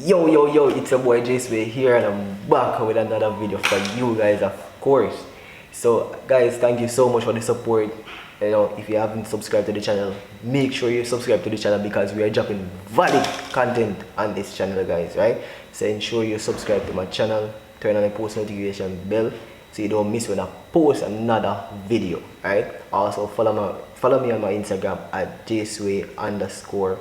Yo, it's your boy Jay here, and I'm back with another video for you guys, of course. So guys, thank you so much for the support. If you haven't subscribed to the channel, make sure you subscribe to the channel because we are dropping valid content on this channel, guys, right? So ensure you subscribe to my channel, turn on the post notification bell so you don't miss when I post another video, right? Also follow me on my Instagram at jsway_tv,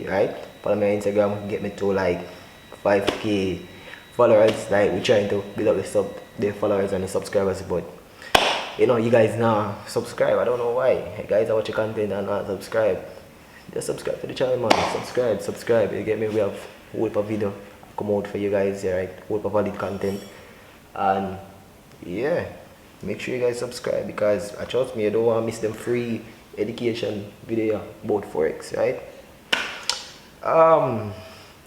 right? Follow me on Instagram, get me to like 5k followers. Like, we're trying to build up the followers and the subscribers, but you guys now subscribe. I don't know why. Hey guys, I watch your content and not subscribe. Just subscribe to the channel, man. Subscribe. You get me? We have a whole video come out for you guys, yeah, right? Whole valid content. And yeah, make sure you guys subscribe because trust me, you don't want to miss them free education video about Forex, right?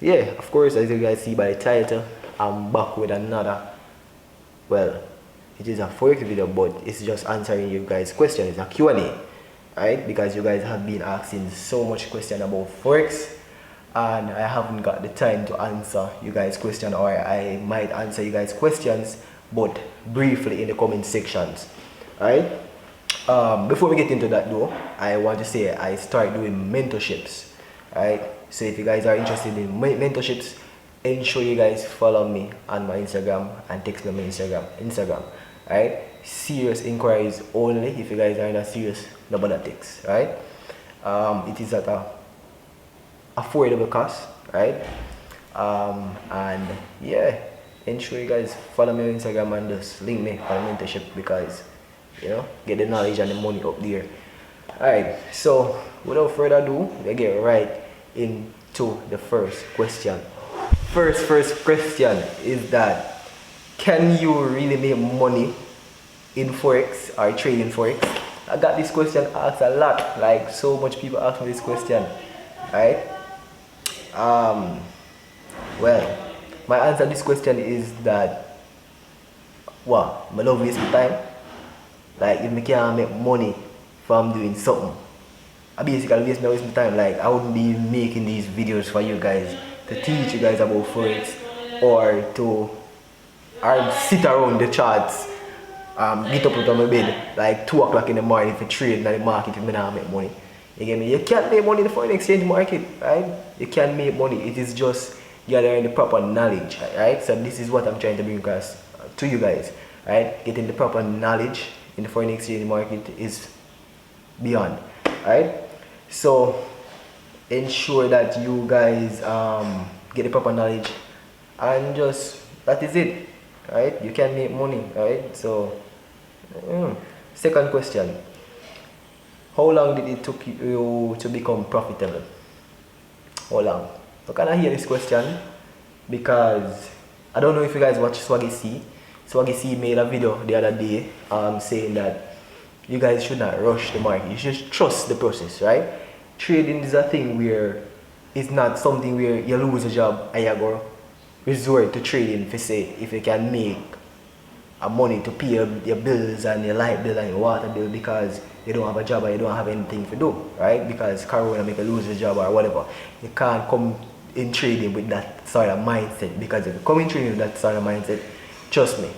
Yeah, of course, as you guys see by the title, I'm back with another, well, it is a Forex video, but it's just answering you guys' questions. It's a Q&A, right? Because you guys have been asking so much question about Forex, and I haven't got the time to answer you guys' question, or I might answer you guys' questions, but briefly in the comment sections, right? Before we get into that though, I want to say I start doing mentorships, right? So if you guys are interested in mentorships, ensure you guys follow me on my Instagram and text me on my Instagram, right? Serious inquiries only. If you guys are in a serious double text, right? It is at a affordable cost, right? And yeah, ensure you guys follow me on Instagram and just link me for mentorship because get the knowledge and the money up there. Alright, so without further ado, we get right into the first question. First question is that, can you really make money in Forex or trading Forex? I got this question asked a lot, like so much people ask me this question, right? Well, my answer to this question is that, well, I love waste my time. Like, if I can't make money from doing something, I basically waste my time. Like, I wouldn't be making these videos for you guys to teach you guys about Forex or sit around the charts, get up out of my bed like 2 o'clock in the morning for trade in the market if I don't make money. You get me? You can't make money in the foreign exchange market, right? You can't make money. It is just gathering the proper knowledge, right? So this is what I'm trying to bring across to you guys, right? Getting the proper knowledge in the foreign exchange market is beyond, right? So ensure that you guys get the proper knowledge, and just that is it, right? You can make money, right? So second question, how long did it took you to become profitable? How long? So can I hear this question? Because I don't know if you guys watch Swaggy C. Swaggy C made a video the other day saying that you guys should not rush the market. You should trust the process, right? Trading is a thing where it's not something where you lose a job and you go resort to trading for say if you can make money to pay your bills and your light bill and your water bill because you don't have a job or you don't have anything to do, right? Because Corona make you lose your job or whatever. You can't come in trading with that sort of mindset, because if you come in trading with that sort of mindset, trust me,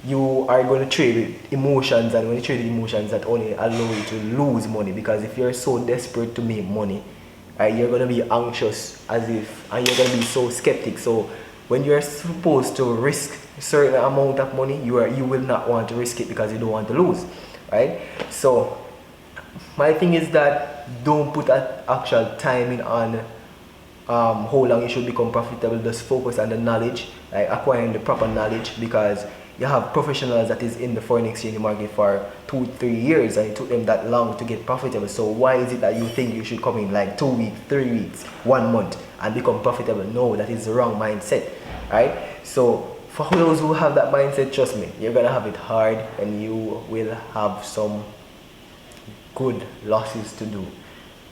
you are going to trade with emotions, and when you trade with emotions, that only allow you to lose money. Because if you're so desperate to make money, you're going to be anxious and you're going to be so skeptic. So when you're supposed to risk a certain amount of money, you will not want to risk it because you don't want to lose, right? So my thing is that don't put that actual timing on how long you should become profitable. Just focus on the knowledge, like acquiring the proper knowledge, because you have professionals that is in the foreign exchange market for 2-3 years and it took them that long to get profitable. So why is it that you think you should come in like 2 weeks, 3 weeks, 1 month and become profitable? No, that is the wrong mindset, right? So for those who have that mindset, trust me, you're gonna have it hard and you will have some good losses to do,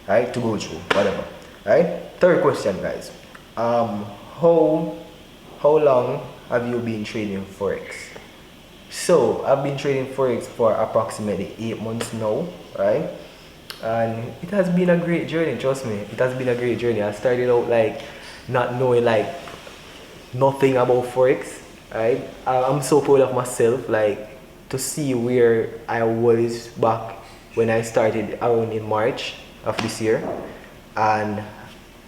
right? To go through, whatever, right? Third question, guys. How long have you been trading Forex? So I've been trading Forex for approximately 8 months now, right? And it has been a great journey, trust me. It has been a great journey. I started out like not knowing like nothing about Forex, right? I'm so proud of myself, like to see where I was back when I started around in March of this year, and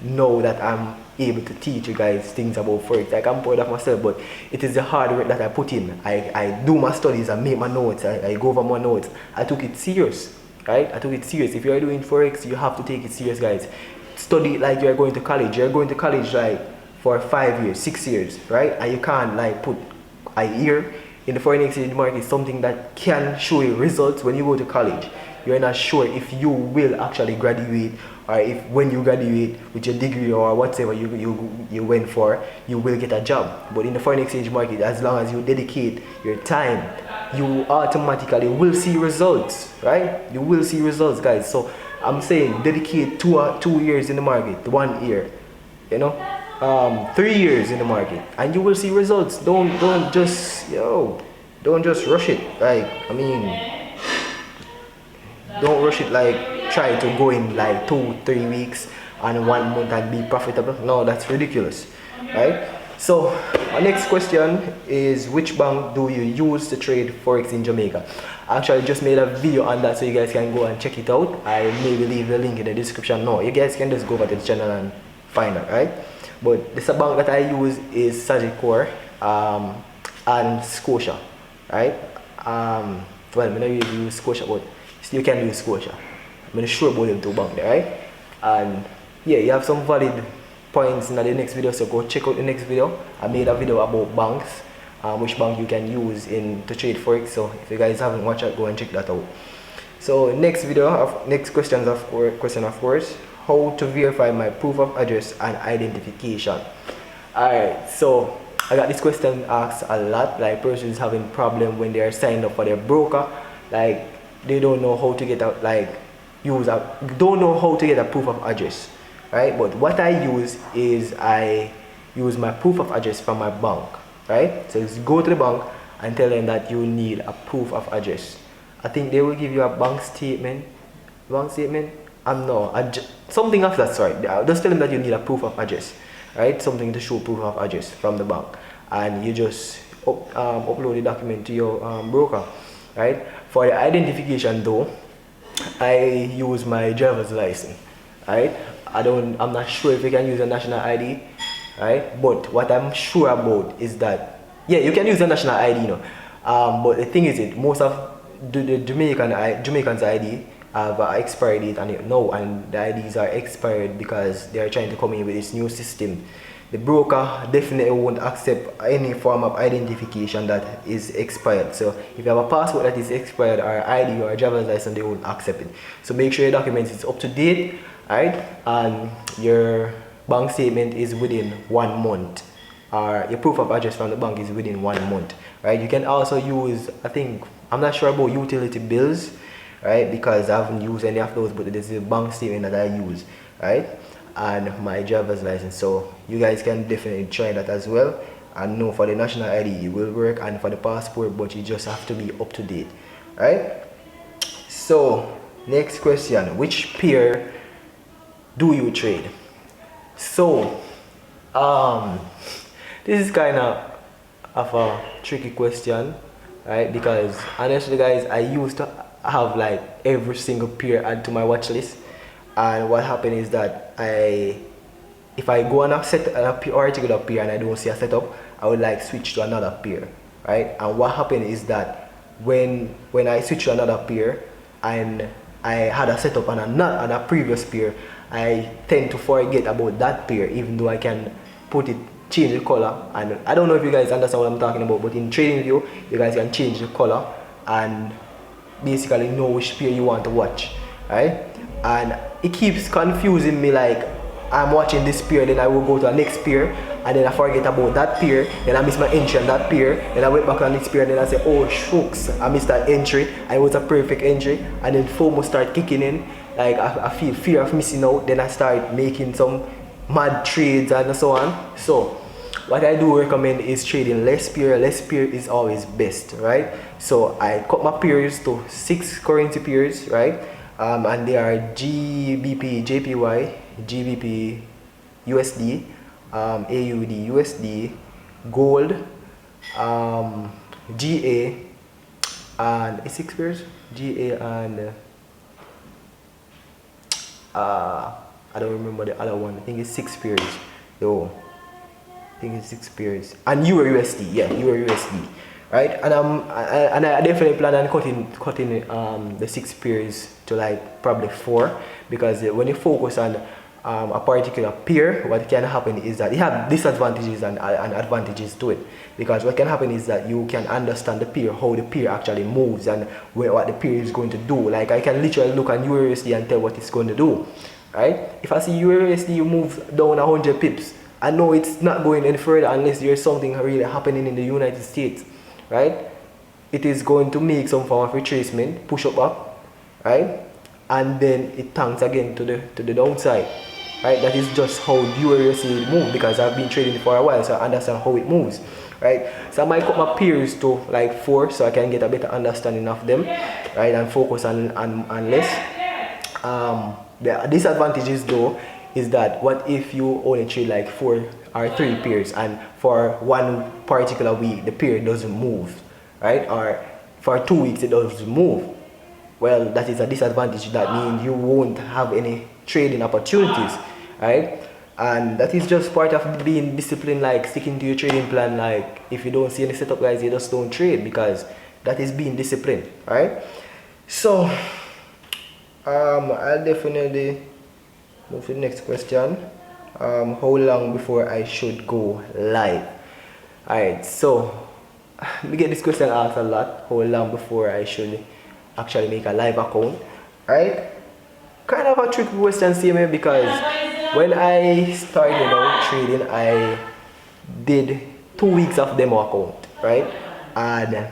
know that I'm able to teach you guys things about Forex. Like, I'm proud of myself, but it is the hard work that I put in. I do my studies, I make my notes, I go over my notes. I took it serious, right? I took it serious. If you're doing Forex, you have to take it serious, guys. Study like you're going to college. You're going to college like for 5 years, 6 years, right? And you can't like put a year in the foreign exchange market, something that can show you results when you go to college. You're not sure if you will actually graduate, or if when you graduate with your degree or whatever you went for, you will get a job. But in the foreign exchange market, as long as you dedicate your time, you automatically will see results, right? You will see results, guys. So I'm saying dedicate 2 years in the market, 1 year, 3 years in the market, and you will see results. Don't just rush it. Like, I mean, don't rush it, like try to go in like 2-3 weeks and 1 month and be profitable. No, that's ridiculous, right? So our next question is, which bank do you use to trade Forex in Jamaica? I actually just made a video on that, so you guys can go and check it out. I maybe leave the link in the description. No, you guys can just go over to the channel and find it, right? But this bank that I use is Sagicor and Scotia, right? Well, I don't really use Scotia, but you can use Scotia. I'm not sure about them two banks there, right? And yeah, you have some valid points in the next video, so go check out the next video. I made a video about banks, which bank you can use to trade Forex. So if you guys haven't watched it, go and check that out. So next question of course, how to verify my proof of address and identification. Alright, so I got this question asked a lot, like persons having problem when they are signed up for their broker, like they don't know how to get a proof of address, right? But what I use is I use my proof of address from my bank, right? So just go to the bank and tell them that you need a proof of address. I think they will give you a bank statement. Something of that sort. Just tell them that you need a proof of address, right? Something to show proof of address from the bank, and you just upload the document to your broker, right? For the identification though, I use my driver's license, right? I'm not sure if you can use a national ID, right? But what I'm sure about is that, yeah, you can use a national ID, but the thing is, most of the Jamaican's ID have an expiry date on it now, and the IDs are expired because they are trying to come in with this new system. The broker definitely won't accept any form of identification that is expired. So if you have a passport that is expired, or ID or a driver's license, they won't accept it. So make sure your document is up to date, right? And your bank statement is within 1 month, or your proof of address from the bank is within 1 month, right? You can also use, I'm not sure about utility bills, right? Because I haven't used any of those, but this is a bank statement that I use, right? And my driver's license. So you guys can definitely try that as well. And know for the national ID it will work, and for the passport, but you just have to be up to date, right? So next question, which pair do you trade? So this is kind of a tricky question, right? Because honestly guys, I used to have like every single pair add to my watch list. And what happened is that if I go on a particular pair and I don't see a setup, I would like switch to another pair, right? And what happened is that when I switch to another pair and I had a setup on a previous pair, I tend to forget about that pair, even though I can change the color. And I don't know if you guys understand what I'm talking about, but in TradingView you guys can change the color and basically know which pair you want to watch, right? And it keeps confusing me, like I'm watching this pair, then I will go to the next pair, and then I forget about that pair, then I miss my entry on that pair, then I went back on the next pair, and then I say, oh shucks, I missed that entry, and it was a perfect entry, and then FOMO start kicking in, like I feel fear of missing out, then I start making some mad trades and so on. So what I do recommend is trading less pair is always best, right? So I cut my pairs to 6 currency pairs, right? And they are GBP, JPY, GBP, USD, AUD, USD, gold, GA, and it's 6 pairs. GA and I don't remember the other one. I think it's 6 pairs. Yo, I think it's 6 pairs. And Euro USD, yeah, Euro USD, right? And I definitely plan on cutting the 6 pairs to like probably 4, because when you focus on a particular pair, what can happen is that you have disadvantages and advantages to it. Because what can happen is that you can understand the pair, how the pair actually moves, and what the pair is going to do. Like I can literally look at USD and tell what it's going to do, right? If I see USD move down 100 pips, I know it's not going any further unless there's something really happening in the United States, right? It is going to make some form of retracement, push up, right? And then it tanks again to the downside, right? That is just how USD moves, because I've been trading it for a while, so I understand how it moves, right? So I might cut my pairs to like 4 so I can get a better understanding of them, right? And focus on less. The disadvantages though is that what if you only trade like 4 or 3 pairs, and for one particular week the pair doesn't move, right? Or for 2 weeks it doesn't move. Well, that is a disadvantage. That means you won't have any trading opportunities, right? And that is just part of being disciplined, like sticking to your trading plan. Like if you don't see any setup, guys, you just don't trade, because that is being disciplined, right? So I'll definitely move to the next question. How long before I should go live? Alright, so we get this question asked a lot. How long before I should actually make a live account? Right? Kind of a tricky question, see me, because when I started out trading, I did 2 weeks of demo account, right? And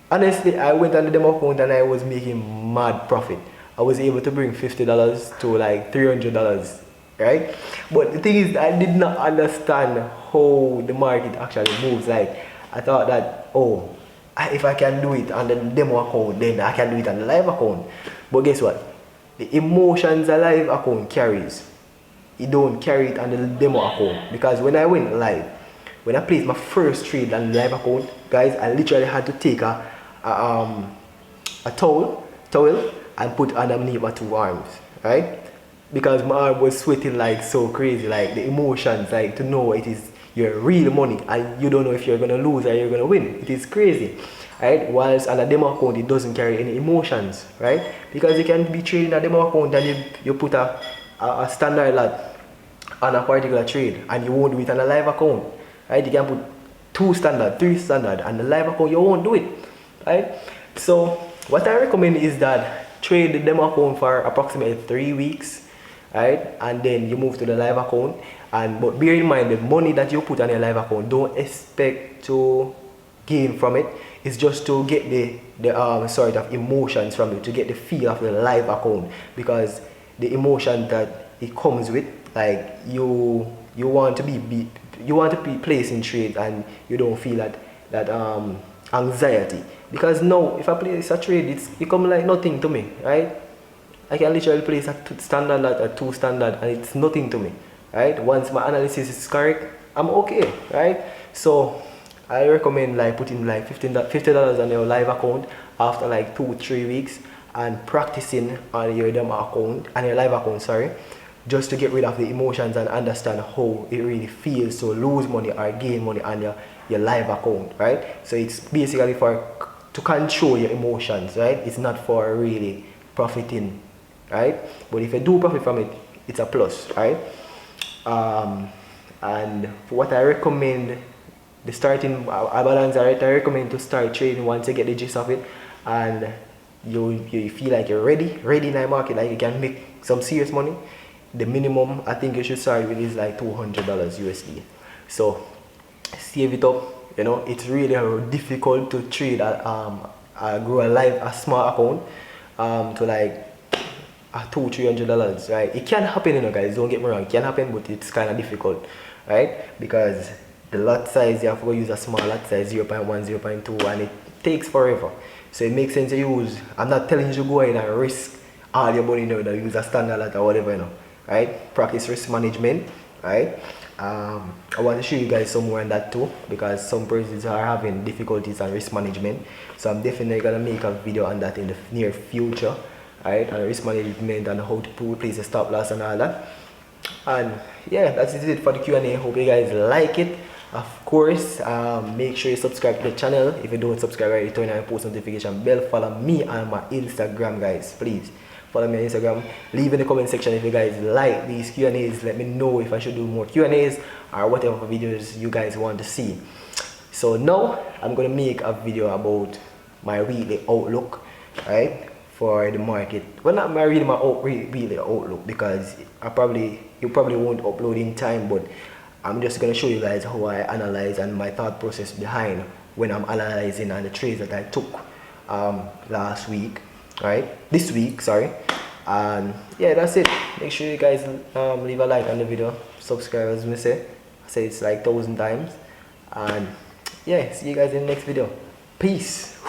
honestly, I went on the demo account and I was making mad profit. I was able to bring $50 to like $300, right? But the thing is, I did not understand how the market actually moves. Like I thought that, oh, if I can do it on the demo account, then I can do it on the live account. But guess what? The emotions a live account carries, you don't carry it on the demo account. Because when I went live, when I placed my first trade on the live account, guys, I literally had to take a towel and put underneath my 2 arms, right? Because my arm was sweating like so crazy, like the emotions, like to know it is your real money and you don't know if you're gonna lose or you're gonna win. It is crazy, right? Whilst on a demo account, it doesn't carry any emotions, right? Because you can be trading a demo account and you put a standard lot on a particular trade and you won't do it on a live account, right? You can put 2 standard, 3 standard, and the live account you won't do it, right? So what I recommend is that trade the demo account for approximately 3 weeks, right? And then you move to the live account. But bear in mind, the money that you put on your live account, don't expect to gain from it. It's just to get the sort of emotions from it, to get the feel of the live account, because the emotion that it comes with, like you want to be placing trades and you don't feel that anxiety. Because now if I place a trade, it's become like nothing to me, right? I can literally place a standard lot, a 2 standard, and it's nothing to me, right? Once my analysis is correct, I'm okay, right? So I recommend like putting like $50 on your live account after like 2-3 weeks and practicing on your demo account, on your live account, sorry, just to get rid of the emotions and understand how it really feels to lose money or gain money on your live account, right? So it's basically to control your emotions, right? It's not for really profiting, right? But if you do profit from it, it's a plus, right? And for what I recommend, the starting balance, right? I recommend to start trading once you get the gist of it and you feel like you're ready in the market, like you can make some serious money. The minimum I think you should start with is like $200 USD. So save it up. You know, it's really difficult to trade grow a small account to like $200-300, right? It can happen, you know, guys, don't get me wrong, it can happen, but it's kind of difficult, right? Because the lot size, you have to use a small lot size, 0.1, 0.2, and it takes forever. So it makes sense to use, I'm not telling you to go ahead and risk all your money, you know, use a standard lot or whatever, you know, right? Practice risk management, right? I want to show you guys some more on that too, because some persons are having difficulties on risk management. So I'm definitely gonna make a video on that in the near future, right? On risk management and how to place a stop loss and all that. And yeah, that's it for the Q&A. Hope you guys like it. Of course, make sure you subscribe to the channel. If you don't subscribe, right, turn on your post notification bell. Follow me on my Instagram, guys. Please follow me on Instagram. Leave in the comment section if you guys like these Q&As. Let me know if I should do more Q&As or whatever videos you guys want to see. So now I'm gonna make a video about my weekly outlook, right, for the market. Well, not my really my weekly outlook, because you probably won't upload in time, but I'm just gonna show you guys how I analyze and my thought process behind when I'm analyzing on the trades that I took last week, right? This week, sorry. And yeah, that's it. Make sure you guys leave a like on the video, subscribe, as me say. I say it's like 1,000 times. And yeah, see you guys in the next video. Peace.